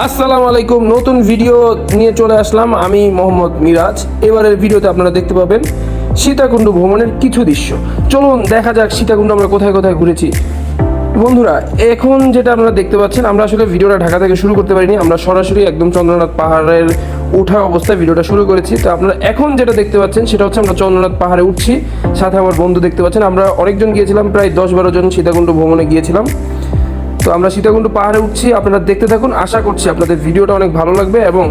আসসালামু আলাইকুম, নতুন ভিডিও নিয়ে চলে আসলাম আমি মোহাম্মদ মিরাজ। এবারের ভিডিওতে আপনারা দেখতে পাবেন সীতাকুণ্ড ভ্রমণের কিছু দৃশ্য। চলুন দেখা যাক সীতাকুণ্ড আমরা কোথায় কোথায় ঘুরেছি। বন্ধুরা, এখন যেটা আপনারা দেখতে পাচ্ছেন, আমরা আসলে ভিডিওটা ঢাকা থেকে শুরু করতে পারিনি, আমরা সরাসরি একদম চন্দ্রনাথ পাহাড়ের উঠা অবস্থায় ভিডিওটা শুরু করেছি। তো আপনারা এখন যেটা দেখতে পাচ্ছেন সেটা হচ্ছে আমরা চন্দ্রনাথ পাহাড়ে উঠছি, সাথে আমার বন্ধু দেখতে পাচ্ছেন। আমরা অনেকজন গিয়েছিলাম, প্রায় 10-12 জন সীতাকুণ্ড ভ্রমণে গিয়েছিলাম। তো আমরা সীতাকুণ্ড পাহাড়ে উঠছি, আপনারা দেখতে থাকুন। আশা করছি আপনাদের ভিডিওটা অনেক ভালো লাগবে। এবং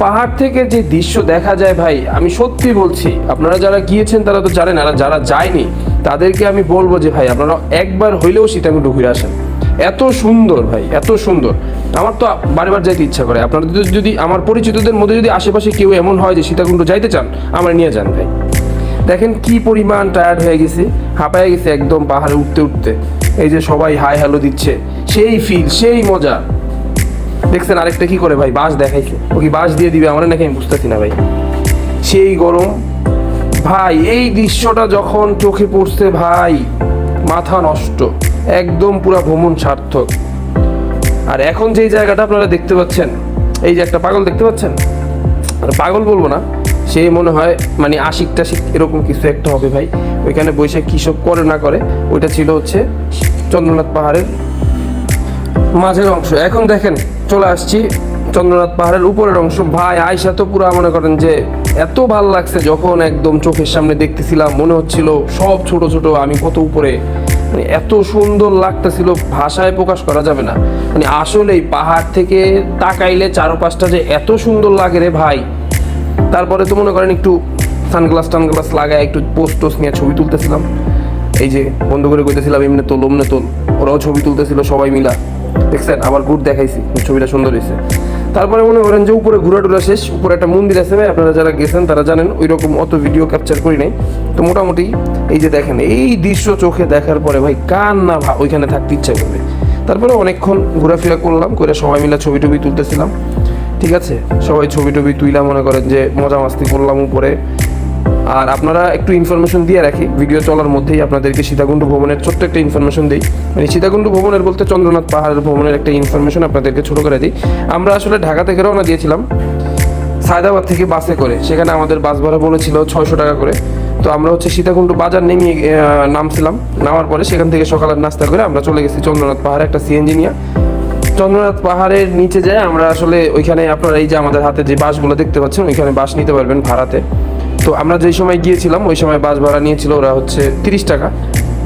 পাহাড় থেকে যে দৃশ্য দেখা যায় ভাই, আমি সত্যি বলছি, আপনারা যারা গিয়েছেন তারা তো জানেন, আর যারা যায়নি তাদেরকে আমি বলবো যে ভাই আপনারা একবার হইলেও সীতাকুণ্ড ঘুরে আসেন। এত সুন্দর ভাই, এত সুন্দর। আমার তো বারবার যাইতে ইচ্ছা করে। আপনাদের যদি আমার পরিচিতদের মধ্যে যদি আশেপাশে কেউ এমন হয় যে সীতাকুণ্ড যাইতে চান, আমার নিয়ে যান ভাই। দেখেন কি পরিমাণ টায়ার্ড হয়ে গেছি, হাঁপায়ে গেছে একদম পাহাড়ে উঠতে উঠতে। এই যে সবাই হাই হ্যালো দিচ্ছে, সেই ফিল, সেই মজা। দেখছেন আরেকটা কি করে ভাই, বাস দেখাইছে। ও কি বাস দিয়ে দিবে আমার নাকি, আমি বুঝতেছি না ভাই। সেই গরম ভাই, এই দৃশ্যটা যখন চোখে পড়ছে ভাই, মাথা নষ্ট, একদম পুরা ভ্রমণ সার্থক। আর এখন যেই জায়গাটা আপনারা দেখতে পাচ্ছেন, এই যে একটা পাগল দেখতে পাচ্ছেন, পাগল বলবো না, সে মনে হয় মানে আশিক টাশিক এরকম কিছু একটা হবে ভাই। ওইখানে বসে কী সব করে না করে, ওইটা ছিল হচ্ছে চন্দ্রনাথ পাহাড়ের মাঝের অংশ। এখন দেখেন চলে আসছি চন্দ্রনাথ পাহাড়ের উপরের অংশ। ভাই আয়সা তো পুরা মনে করেন যে এত ভালো লাগছে, যখন একদম চোখের সামনে দেখতেছিলাম মনে হচ্ছিল সব ছোট ছোট, আমি কত উপরে, মানে এত সুন্দর লাগতেছিল, ভাষায় প্রকাশ করা যাবে না। মানে আসলেই পাহাড় থেকে তাকাইলে চারপাশটা যে এত সুন্দর লাগে রে ভাই। তারপরে তো মনে করেন একটু সানগ্লাস টানগ্লাস লাগায় একটু পোস্ট টোস্ট নিয়ে ছবি তুলতেছিলাম। এই যে বন্ধু করে কইতেছিলাম এমনি তোল অমনে তোল, ওরাও ছবি তুলতেছিল সবাই মিলা। দেখছেন আবার গুড় দেখাইছি, ছবিটা সুন্দর হয়েছে। তারপরে মনে করেন যে উপরে ঘোরাটুরা শেষ, উপরে একটা মন্দির আছে ভাই, আপনারা যারা গেছেন তারা জানেন, ওই রকম অত ভিডিও ক্যাপচার করি নাই। তো মোটামুটি এই যে দেখেন, এই দৃশ্য চোখে দেখার পরে ভাই কার না ওইখানে থাকতে ইচ্ছা করবে। তারপরে অনেকক্ষণ ঘোরাফেরা করলাম, করে সবাই মিলে ছবি টবি তুলতেছিলাম। ঠিক আছে, সবাই ছবি টবি তুইলা মনে করেন যে মজা মাস্তি করলাম উপরে। আর আপনারা একটু ইনফরমেশন দিয়ে রাখি, ভিডিও চলার মধ্যেই আপনাদেরকে সীতাকুণ্ড ভ্রমণের ছোট্ট একটা ইনফরমেশন দিই। মানে সীতাকুণ্ড ভ্রমণের বলতে চন্দ্রনাথ পাহাড়ের ভ্রমণের একটা ইনফরমেশন আপনাদেরকে ছোটো করে দিই। আমরা আসলে ঢাকা থেকে রওনা দিয়েছিলাম সায়দাবাদ থেকে বাসে করে, সেখানে আমাদের বাস ভাড়া বলেছিল 600 টাকা করে। তো আমরা হচ্ছে সীতাকুণ্ড বাজার নেমে নামছিলাম, নামার পরে সেখান থেকে সকালের নাস্তা করে আমরা চলে গেছি চন্দ্রনাথ পাহাড়ে একটা সিএনজি নিয়ে। চন্দ্রনাথ পাহাড়ের নিচে যায় আমরা আসলে ওইখানে আপনারা এই যে আমাদের হাতে যে বাসগুলো দেখতে পাচ্ছেন, ওইখানে বাস নিতে পারবেন ভাড়াতে। তো আমরা যেই সময় গিয়েছিলাম ওই সময় বাস ভাড়া নিয়েছিল ওরা হচ্ছে 30 টাকা।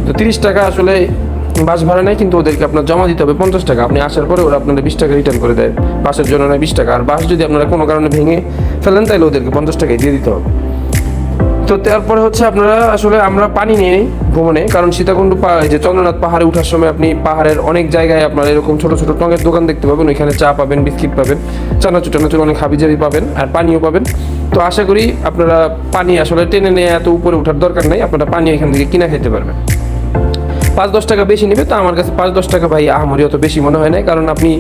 তো 30 টাকা আসলে বাস ভাড়া নেয়, কিন্তু ওদেরকে আপনার জমা দিতে হবে 50 টাকা। আপনি আসার পরে ওরা আপনাদের 20 টাকা রিটার্ন করে দেয়, বাসের জন্য নেয় 20 টাকা। আর বাস যদি আপনারা কোনো কারণে ভেঙে ফেলেন তাহলে ওদেরকে 50 টাকাই দিয়ে দিতে হবে। তো তারপরে হচ্ছে আপনারা আসলে আমরা পানি নিয়ে নিই ভ্রমণে, কারণ সীতাকুণ্ড যে চন্দ্রনাথ পাহাড়ে ওঠার সময় আপনি পাহাড়ের অনেক জায়গায় আপনার এরকম ছোটো ছোটো টঙের দোকান দেখতে পাবেন, ওইখানে চা পাবেন, বিস্কিট পাবেন, চানাচুর টানাচুর অনেক হাবিজাবি পাবেন, আর পানিও পাবেন। তো আশা করি আপনারা পানি আসলে টেনে নিয়ে এত উপরে ওঠার দরকার নেই, আপনারা পানি এখান থেকে কিনা খেতে পারবেন। 5-10 টাকা বেশি নেবে, তো আমার কাছে 5-10 টাকা ভাই আহামরি অত বেশি মনে হয় না। কারণ আপনি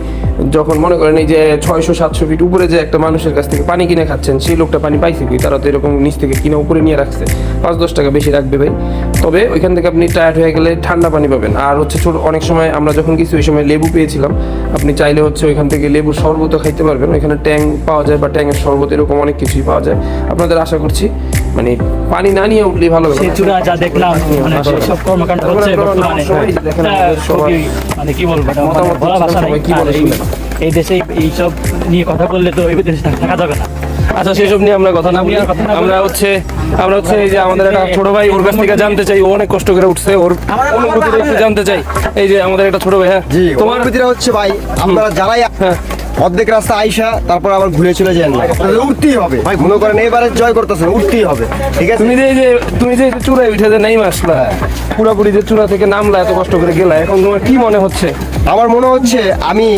যখন মনে করেন এই যে 600-700 ফিট উপরে যে একটা মানুষের কাছ থেকে পানি কিনে খাচ্ছেন, সেই লোকটা পানি পাইছে কি, তারা তো এরকম নিচ থেকে কিনে উপরে নিয়ে রাখছে। 5-10 টাকা বেশি রাখবে ভাই। তবে ওইখান থেকে আপনি টায়ার্ড হয়ে গেলে ঠান্ডা পানি পাবেন। আর হচ্ছে অনেক সময় আমরা যখন গেছি ওই সময় লেবু পেয়েছিলাম, আপনি চাইলে হচ্ছে ওইখান থেকে লেবুর শরবতও খাইতে পারবেন। ওইখানে ট্যাং পাওয়া যায় বা ট্যাংয়ের শরবত, এরকম অনেক কিছুই পাওয়া যায়। আপনাদের আশা করছি মানে পানি না নিয়ে উঠলেই ভালো হবে। যা দেখলাম মানে সব কর্মকাণ্ড হচ্ছে মানে কি বলবো, বলা ভাষা নাই। এই দেশে এইসব নিয়ে কথা বললে তো এই দেশে থাকা যাবে না। আচ্ছা, সেসব নিয়ে আমরা কথা না বলি। আমরা হচ্ছে এই যে আমাদের একটা ছোট ভাই, ওর কাছ থেকে জানতে চাই, ও অনেক কষ্ট করে উঠছে, ওর অনুভূতিটা একটু জানতে চাই। এই যে আমাদের একটা ছোট ভাই। হ্যাঁ, তোমার অনুভূতিটা হচ্ছে ভাই, আমরা যারাই অর্ধেক রাস্তা আইসা তারপর আবার ঘুরে চলে যান, উঠতেই হবে ভাই। মনে করেন এবারে জয় করতেছেন, উঠতেই হবে। ঠিক আছে, তুমি যে চূড়ায় উঠে যে নেই আসলা, পুরোপুরি যে চূড়া থেকে নামলা, এত কষ্ট করে গেলা, এখন তোমার কি মনে হচ্ছে? আমার মনে হচ্ছে আমি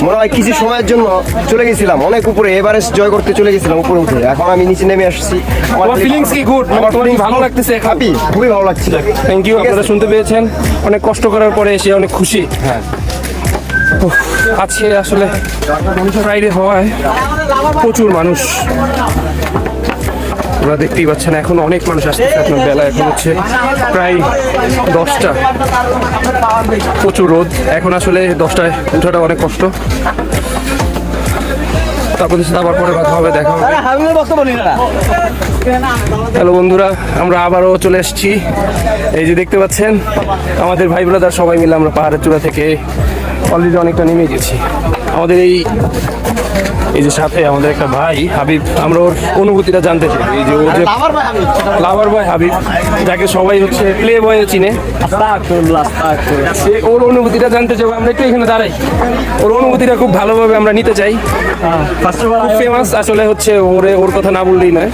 মনে হয় কিছু সময়ের জন্য চলে গেছিলাম অনেক উপরে, এবারে জয় করতে চলে গেছিলাম উপরে উঠে, এখন আমি নিচে নেমে আসছি। আমার ফিলিংস কি গুড? আমার ভালো লাগতেছে, হ্যাপি, খুবই ভালো লাগছে। থ্যাংক ইউ, আপনারা শুনতে পেয়েছেন, অনেক কষ্ট করার পরে এসে অনেক খুশি। হ্যাঁ, আজকে আসলে ফ্রাইডে হওয়ায় প্রচুর মানুষ, আপনারা দেখতেই পাচ্ছেন। এখন অনেক মানুষ আসতেছে, আপনার বেলা এখন হচ্ছে প্রায় 10টা, প্রচুর রোদ। এখন আসলে 10টায় ওঠাটা অনেক কষ্ট। আপনাদের সাথে আবার পরে কথা হবে, দেখা হবে। আমি বক্তব্য নিই না। হ্যালো বন্ধুরা, আমরা আবারও চলে এসেছি। এই যে দেখতে পাচ্ছেন আমাদের ভাই ব্রাদার সবাই মিলে আমরা পাহাড়ের চূড়া থেকে অলরেডি অনেকটা নেমে গেছি। আমাদের এই যে সাথে আমাদের একটা ভাই হাবিব, আমরা ওর অনুভূতিটা জানতে চাই। এই যে ও যে লাভার বয় হাবিব, যাকে সবাই হচ্ছে প্লে বয়ে চিনে, সে ওর অনুভূতিটা জানতে চাই। আমরা একটু এখানে দাঁড়াই, ওর অনুভূতিটা খুব ভালোভাবে আমরা নিতে চাই। ফার্স্ট অফ অল খুব ফেমাস আসলে হচ্ছে ওর কথা না বললেই নয়।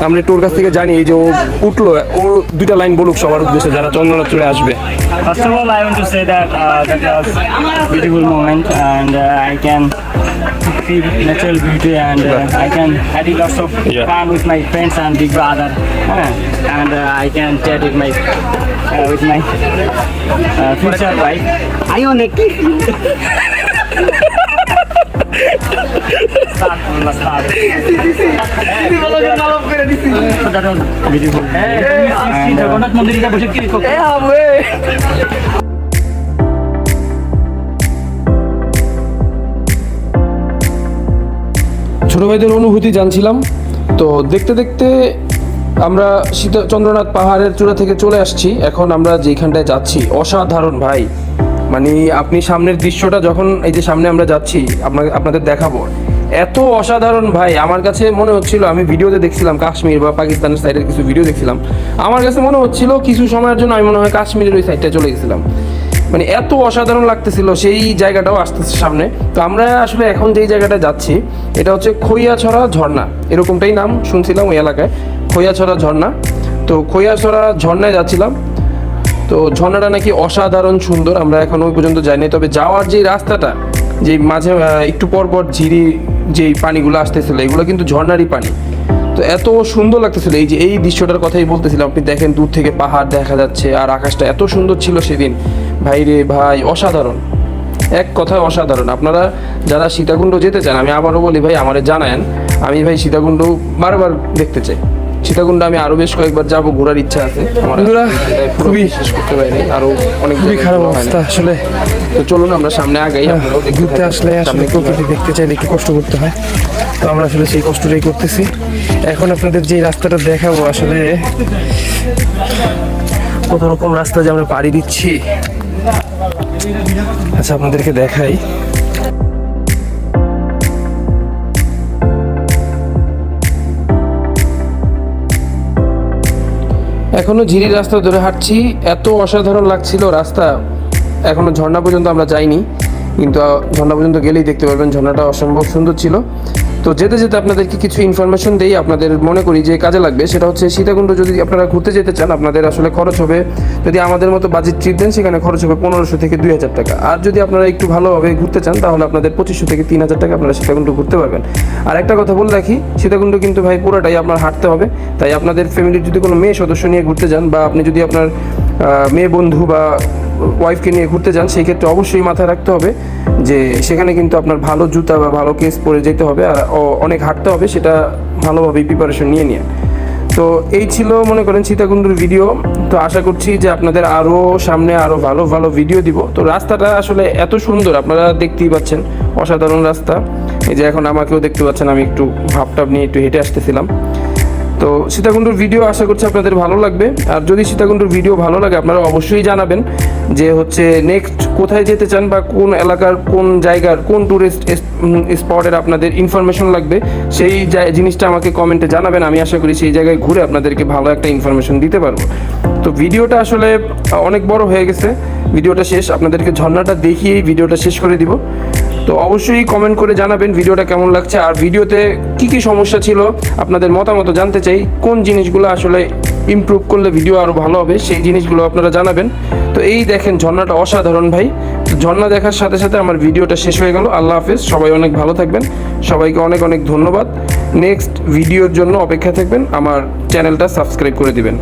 আমরা একটু ওর কাছ থেকে জানি এই যে ও উঠলো, ওর দুইটা লাইন বলুক সবার উদ্দেশ্যে যারা চন্দ্রনাথ চূড়ে আসবে। First of all, I want to say that that was a beautiful moment, and I can see natural beauty, and I can had lots of fun with my friends and big brother, and I can chat with my future wife. Ionic. Start. So that was beautiful. And Jagannath মন্দিরে বসে কি করতে? ছোট ভাইদের অনুভূতি জানছিলাম। তো দেখতে দেখতে আমরা চন্দ্রনাথ পাহাড়ের চূড়া থেকে চলে আসছি। এখন আমরা যেখানটায় যাচ্ছি অসাধারণ ভাই, মানে আপনি সামনের দৃশ্যটা যখন এই যে সামনে আমরা যাচ্ছি আপনাদের দেখাবো, এত অসাধারণ ভাই। আমার কাছে মনে হচ্ছিল, আমি ভিডিওতে দেখছিলাম কাশ্মীর বা পাকিস্তানের সাইডের কিছু ভিডিও দেখছিলাম, আমার কাছে মনে হচ্ছিল কিছু সময়ের জন্য আমি মনে হয় কাশ্মীরের ওই সাইডটায় চলে গেছিলাম। মানে এত অসাধারণ লাগতেছিল, সেই জায়গাটাও আসতেছে সামনে। তো আমরা আসলে এখন যেই জায়গাটা যাচ্ছি এটা হচ্ছে খৈয়াছড়া ঝর্ণা, এরকমটাই নাম শুনছিলাম ওই এলাকায়, খৈয়াছড়া ঝর্ণা। তো খৈয়াছড়া ঝর্ণায় যাচ্ছিলাম। তো ঝর্ণাটা নাকি অসাধারণ সুন্দর, আমরা এখন ওই পর্যন্ত যাইনি। তবে যাওয়ার যে রাস্তাটা, যে মাঝে একটু পর পর ঝিরি যেই পানিগুলো আসতেছিল, এগুলো কিন্তু ঝর্ণারই পানি। তো এত সুন্দর লাগতেছিল, এই যে এই দৃশ্যটার কথাই বলতেছিলাম। আপনি দেখেন দূর থেকে পাহাড় দেখা যাচ্ছে, আর আকাশটা এত সুন্দর ছিল সেদিন ভাই রে ভাই, অসাধারণ, এক কথায় অসাধারণ। আপনারা যারা সীতাকুণ্ড যেতে চান, আমি আবারও বলি ভাই আমারে জানায়েন, আমি ভাই সীতাকুণ্ড বারবার দেখতে চাই। সীতাকুণ্ড আমি আরো বেশ কয়েকবার যাবো, ঘোরার ইচ্ছা আছে আমার। খুবই শেষ করতে পারিনি, আরো অনেক খুবই খারাপ অবস্থা আসলে। তো চলুন আমরা সামনে আগাই। ঘুরতে আসলে আসলে প্রকৃতি দেখতে চাইলে একটু কষ্ট করতে হয়, তো আমরা আসলে সেই কষ্টটাই করতেছি। এখন আপনাদের যে রাস্তাটা দেখাবো, আসলে কত রকম রাস্তা যে আমরা পাড়ি দিচ্ছি। আচ্ছা আপনাদেরকে দেখাই। এখনো ঝিরির রাস্তা ধরে হাঁটছি, এত অসাধারণ লাগছিল রাস্তা। এখনো ঝর্ণা পর্যন্ত আমরা যাইনি, কিন্তু ঝর্ণা পর্যন্ত গেলেই দেখতে পারবেন ঝর্ণাটা অসম্ভব সুন্দর ছিল। তো যেতে যেতে আপনাদেরকে কিছু ইনফরমেশন দেই, আপনাদের মনে করি যে কাজে লাগবে। সেটা হচ্ছে সীতাকুণ্ড যদি আপনারা ঘুরতে যেতে চান, আপনাদের আসলে খরচ হবে, যদি আমাদের মতো বাজেট ট্রিপ দেন সেখানে খরচ হবে 1500 থেকে 2000 টাকা। আর যদি আপনারা একটু ভালোভাবে ঘুরতে চান তাহলে আপনাদের 2500 থেকে 3000 টাকা আপনারা সীতাকুণ্ড ঘুরতে পারবেন। আর একটা কথা বলে রাখি, সীতাকুণ্ড কিন্তু ভাই পুরোটাই আপনার হাঁটতে হবে। তাই আপনাদের ফ্যামিলির যদি কোনো মেয়ে সদস্য নিয়ে ঘুরতে যান, বা আপনি যদি আপনার মেয়ে বন্ধু বা ওয়াইফকে নিয়ে ঘুরতে যান, সেই ক্ষেত্রে অবশ্যই মাথায় রাখতে হবে যে সেখানে কিন্তু আপনার ভালো জুতা বা ভালো কেস পরে যেতে হবে, আর অনেক হাঁটতে হবে, সেটা ভালোভাবে প্রিপারেশন নিয়ে। তো এই ছিল মনে করেন সীতাকুণ্ডের ভিডিও। তো আশা করছি যে আপনাদের আরও সামনে আরও ভালো ভালো ভিডিও দিব। তো রাস্তাটা আসলে এত সুন্দর, আপনারা দেখতেই পাচ্ছেন, অসাধারণ রাস্তা। এই যে এখন আমাকেও দেখতে পাচ্ছেন, আমি একটু ভাবটাব নিয়ে একটু হেঁটে আসতেছিলাম। তো সীতাকুণ্ডুর ভিডিও আশা করছি আপনাদের ভালো লাগবে। আর যদি সীতাকুণ্ডুর ভিডিও ভালো লাগে আপনারা অবশ্যই জানাবেন যে হচ্ছে নেক্সট কোথায় যেতে চান, বা কোন এলাকার কোন জায়গার কোন ট্যুরিস্ট স্পটের আপনাদের ইনফরমেশন লাগবে, সেই জিনিসটা আমাকে কমেন্টে জানাবেন। আমি আশা করি সেই জায়গায় ঘুরে আপনাদেরকে ভালো একটা ইনফরমেশন দিতে পারবো। তো ভিডিওটা আসলে অনেক বড় হয়ে গেছে, ভিডিওটা শেষ, আপনাদেরকে ঝর্ণাটা দেখিয়েই ভিডিওটা শেষ করে দিব। তো অবশ্যই কমেন্ট করে জানাবেন ভিডিওটা কেমন লাগছে, আর ভিডিওতে কি কি সমস্যা ছিল আপনাদের মতামত জানতে চাই, কোন জিনিসগুলো আসলে ইমপ্রুভ করলে ভিডিও আরও ভালো হবে সেই জিনিসগুলো আপনারা জানাবেন। তো এই দেখেন ঝর্ণাটা অসাধারণ ভাই। ঝর্ণা দেখার সাথে সাথে আমার ভিডিওটা শেষ হয়ে গেল। আল্লাহ হাফেজ, সবাই অনেক ভালো থাকবেন, সবাইকে অনেক অনেক ধন্যবাদ। নেক্সট ভিডিওর জন্য অপেক্ষা থাকবেন, আমার চ্যানেলটা সাবস্ক্রাইব করে দিবেন।